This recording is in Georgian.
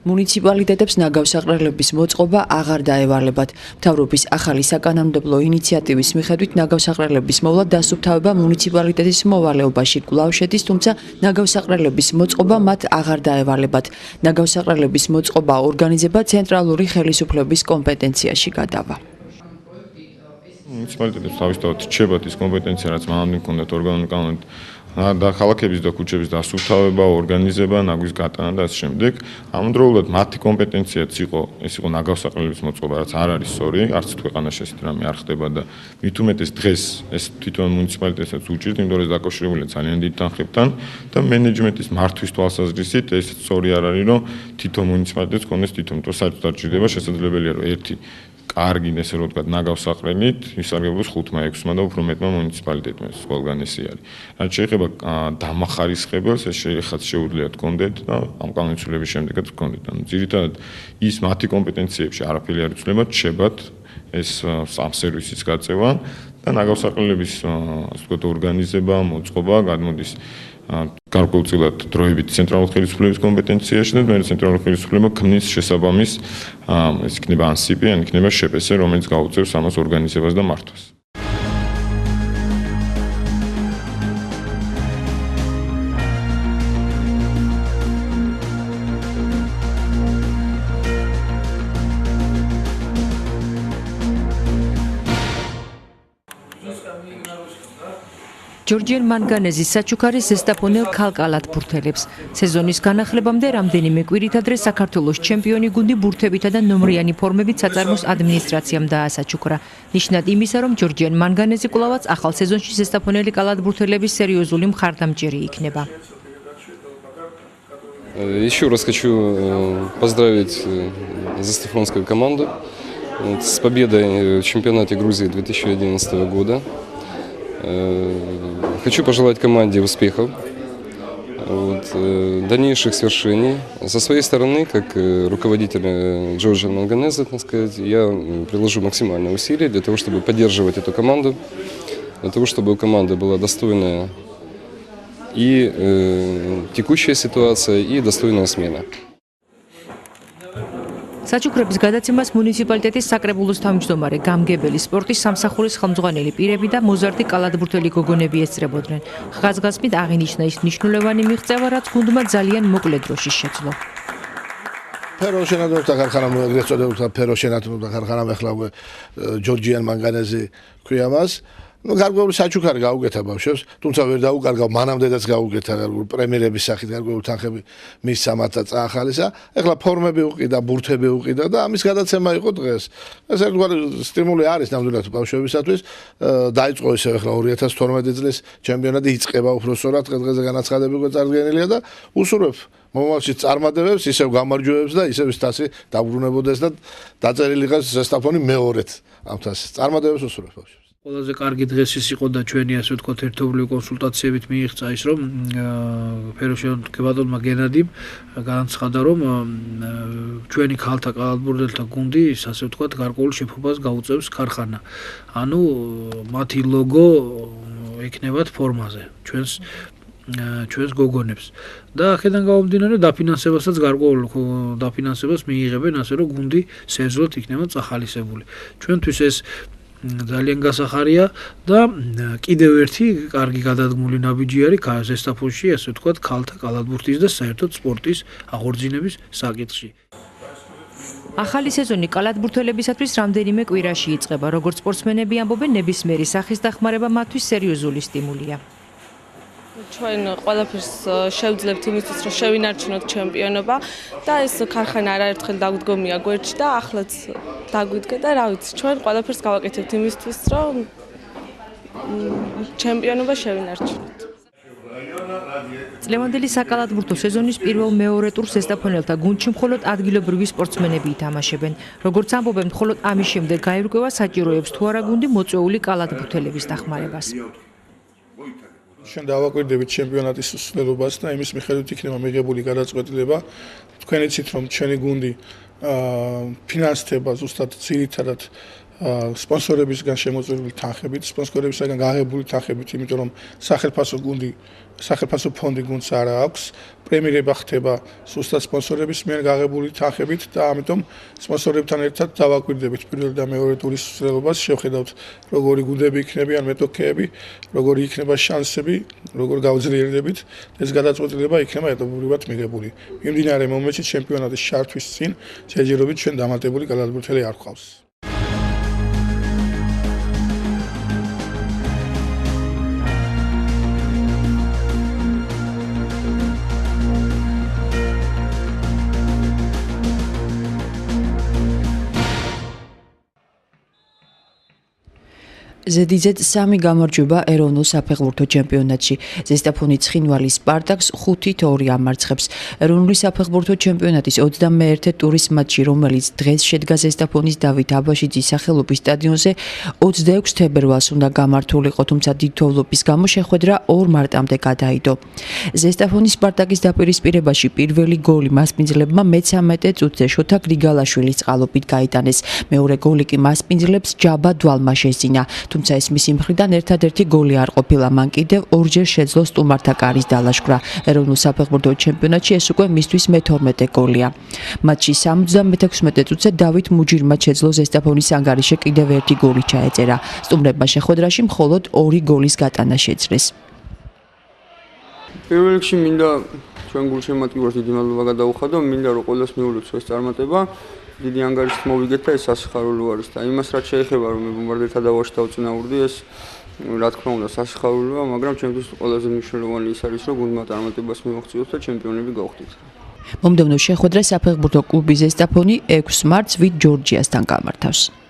მუნიციპალიტეტებს ნაგავსაყრელების მოწყობა აღარ დაევალებათ. მთავრობის ახალი საკანონმდებლო ინიციატივის მიხედვით ნაგავსაყრელების მოვლა დასუფთავება მუნიციპალიტეტის მოვალეობაში კვლავ შედის, თუმცა ნაგავსაყრელების მოწყობა მათ აღარ დაევალებათ. ნაგავსაყრელების მოწყობა ორგანიზება ცენტრალური ხელისუფლების კომპეტენციაში გადავა. მუნიციპალიტეტებს თავისთავად რჩებათ ის კომპეტენცია, რაც მანამდე ჰქონდათ ორგანული კანონით და ქალაქების და ქუჩების დასუფთავება, ორგანიზება, ნაგვის გატანა და ასე შემდეგ. ამავდროულად მათი კომპეტენციაც იყო ნაგავსაყრელების მოწყობა, რაც არ არის სწორი, არც ქვეყანაში ესეთი რამე არ ხდება და მით უმეტეს დღეს ეს თვითონ მუნიციპალიტეტსაც უჭირთ, იმიტომ რომ ეს დაკავშირებულია ძალიან დიდ თანხებთან და მენეჯმენტის მართვის თვალსაზრისით ეს სწორი არ არის, რომ თვითონ მუნიციპალიტეტს კონდეს თვითონ, თუ საერთოდ არ ჭირდება, შესაძლებელია რომ ერთი კარგი, ესე რომ ვთქვათ, ნაგავსაყრელით ისარგებლოს 5-6-მა და უფრო მეტმა მუნიციპალიტეტმა, ეს ყველგან ესე არის. რაც შეეხება დამახარისხებელს, ეს შეუძლია გქონდეთ და ამ კანონმდებლობის შემდეგაც გქონდეთ. ანუ ძირითადად ის მათი კომპეტენციებში არაფერი არ იცვლება, რჩებათ ეს სამ სერვისის გაწევა და ნაგავსაყრელების ასე ვთქვათ, ორგანიზება, მოწყობა გადმოდის გარკვეულწილად დროებით ცენტრალური ხელისუფლების კომპეტენციაში და მე ცენტრალური ხელისუფლება ქმნის შესაბამის ეს იქნება ანსიპი, ან იქნება შპს, რომელიც გაუწევს ამას ორგანიზებას და მართვას. ჯორჯიან მანგანეზის საჩუქარი ზესტაფონელ ქალ-კალად ბურთელებს. სეზონის განახლებამდე რამდენიმე კვირით ადრე საქართველოს ჩემპიონი გუნდი ბურთებითა და ნომრიანი ფორმებით საწარმოს ადმინისტრაციამ დაასაჩუქრა. ნიშნად იმისა, რომ ჯორჯიან მანგანეზი კვლავაც ახალ სეზონში ზესტაფონელი კალათბურთელების სერიოზული მხარდამჭერი იქნება. Еще раз хочу поздравить застафонскую команду с победой в чемпионате Грузии 2011 года. Хочу пожелать команде успехов, дальнейших свершений. Со своей стороны, как руководитель Джорджия Манганеза, так сказать, я приложу максимальные усилия для того, чтобы поддерживать эту команду, для того, чтобы у команды была достойная и текущая ситуация, и достойная смена. საჩუქრების გადაცემას მუნიციპალიტეტის საკრებულოს თავმჯდომარე, გამგებელი, სპორტის სამსახურის ხელმძღვანელი პირები და მოზარდი კალათბურთელი გოგონები ესწრებოდნენ. ხაზგასმით აღინიშნა ის მნიშვნელოვანი მიღწევა, რაც გუნდმა ძალიან მოკლე დროში შეძლო. ფეროშენადთა ქარხანა ეგრეთ წოდებულთა ფეროშენადთა ქარხანა ახლა ჯორჯიან მანგანეზი ქვია მას. გარკვეული საჩუქარი გაუგეთა ბავშვებს, თუმცა ვერ დაუკარგავ მანამდეაც გაუგეთა პრემიერების სახით გარკვეული თანხები მის სამათა წაახალისა. ეხლა ფორმები უყიდა, ბურთები უყიდა და ამის გადაცემა იყო დღეს. ეს ერთგვარი სტიმული არის ნამდვილად ბავშვებისათვის. დაიწყო ისე ეხლა 2012 წლის ჩემპიონატი იწყება უფრო სწორად, დღე-დღეზე განაცხადები გვეწარდგენილია და უსურვებ მომავალში წარმატებებს, ისევ გამარჯვებებს და ისევ ის თასი დაბრუნებოდეს და დაწერილი იყოს ზესტაფონი მეორედ ამ თასს. წარმატებებს უსურვებ ბავშვებს. ყველაზე კარგი დღეს ის იყო და ჩვენი ასე ვთქვათ ერთობლივი კონსულტაციებით მიიღწა ის რომ ფეროშენადთა გენადიმ განაცხადა რომ ჩვენი ქალთა კალათბურთელთა გუნდი ასე ვთქვათ გარკვეულ შეფობას გაუწევს ქარხანა. ანუ მათი ლოგო ექნებათ ფორმაზე ჩვენს გოგონებს და აქედან გამომდინარე დაფინანსებასაც გარკვეულ დაფინანსებას მიიღებენ ასე რომ გუნდი სერიოზულად იქნება წახალისებული. ჩვენთვის ეს ძალიან გასახარია და კიდევ ერთი კარგი გადადგმული ნაბიჯი არის ზესტაფონში, ასე ვთქვათ, ქალთა კალათბურთის და საერთოდ სპორტის აღორძინების საკითხში. ახალი სეზონი კალათბურთელებისათვის რამდენიმე კვირაში იწყება. როგორც სპორტსმენები ამბობენ, ნებისმიერი სახის დახმარება მათთვის სერიოზული სტიმულია. ჩვენ ყველაფერს შევძლებთ იმისთვის, რომ შევინარჩუნოთ ჩემპიონობა და ეს ქარხანა არაერთხელ დაგვდგომია გვერდში და ახლაც დაგვიდგა და რა ვიცი, ჩვენ ყველაფერს გავაკეთებთ იმისთვის, რომ ჩემპიონობა შევინარჩუნოთ. წლევანდელი საკალათბურთო სეზონის პირველ-მეორე ტურს ზესტაფონელთა გუნდში მხოლოდ ადგილობრივი სპორტსმენები ითამაშებენ. როგორც ამბობენ, მხოლოდ ამის შემდეგ გაირკვევა საჭიროებს თუ არა გუნდი მოწვეული კალათბურთელების დახმარებას. შენ დავაკვირდებით ჩემპიონატის მსვლელობას და იმის მიხედვით იქნება მიღებული გადაწყვეტილება. თქვენ იცით რომ ჩვენი გუნდი ფინანსდება ზუსტად ძირითადად სპონსორებისგან შემოწმებული თანხებით, სპონსორებისგან გაღებული თანხებით, იმიტომ რომ სახელმწიფო ფონდი გუნდს არ აქვს, პრემიერება ხდება სუსტად სპონსორების მიერ გაღებული თანხებით და ამიტომ სპონსორებთან ერთად დავაკვირდებით პირველ და მეორე ტურის მსვლელობას, შევხედავთ როგორი გუნდები იქნებიან, მეტოქეები, როგორი იქნება შანსები, როგორ გავძლიერდებით, ეს გადაწყვეტილება იქნება ეტაპობრივად მიღებული. მიმდინარე მომენტში ჩემპიონატის ჩართვის წინ ჯერჯერობით ჩვენ დამატებული გალათბურთელი არ გვყავს. ზედიზედ 3 გამარჯვება ეროვნულ საფეხბურთო ჩემპიონატში. ზესტაფონი ცხინვალის სპარტაკს 5-2 ამარცხებს. ეროვნული საფეხბურთო ჩემპიონატის 21-ე ტურის მატჩი, რომელიც დღეს შედგა ზესტაფონის დავით აბაშიძის სახელობის სტადიონზე, 26 თებერვალს უნდა გამართულიყო, თუმცა დიდთოვლობის გამო შეხვედრა 2 მარტამდე გადაიდო. ზესტაფონის სპარტაკის დაპირისპირებაში პირველი გოლი მასპინძლებმა მე-13 წუთზე შოთა გრიგალაშვილის წყალობით გაიტანეს. მეორე გოლი კი მასპინძლებს ჯაბა დვალმა შესძინა. თუმცა ეს მისი მხრიდან ერთადერთი გოლი არ ყოფილა, მან კიდევ ორჯერ შეძლო სტუმართა კარის დალაშქვრა. ეროვნულ საფეხბურთო ჩემპიონატში ეს უკვე მისთვის მე-12 გოლია. მატჩი 76 წუთზე დავით მუჯირმა შეძლო ზესტაფონის ანგარიშზე კიდევ ერთი გოლი ჩაეწერა. სტუმრებმა შეხვედრაში მხოლოდ 2 გოლის გატანა შეძლეს. პირველ რიგში მინდა ჩვენ გულშემატკივარს დიდი მადლობა გადაუხადო, მინდა რომ ყველას მიულოცო ეს წარმატება. დიდი ანგარიშით მოვიგეთ და ეს სასიხარულო არის და იმას რაც შეეხება რომ მე ბომბარდირთა დავაში დავწინაურდი ეს რა თქმა უნდა სასიხარულოა, მაგრამ ჩემთვის ყველაზე მნიშვნელოვანი ის არის რომ გუნდმა წარმატებას მივაღწიოთ და ჩემპიონები გავხდით. მომდევნო შეხვედრა საფეხბურთო კლუბი ზესტაფონი 6 მარტს ვით ჯორჯიასთან გამართავს.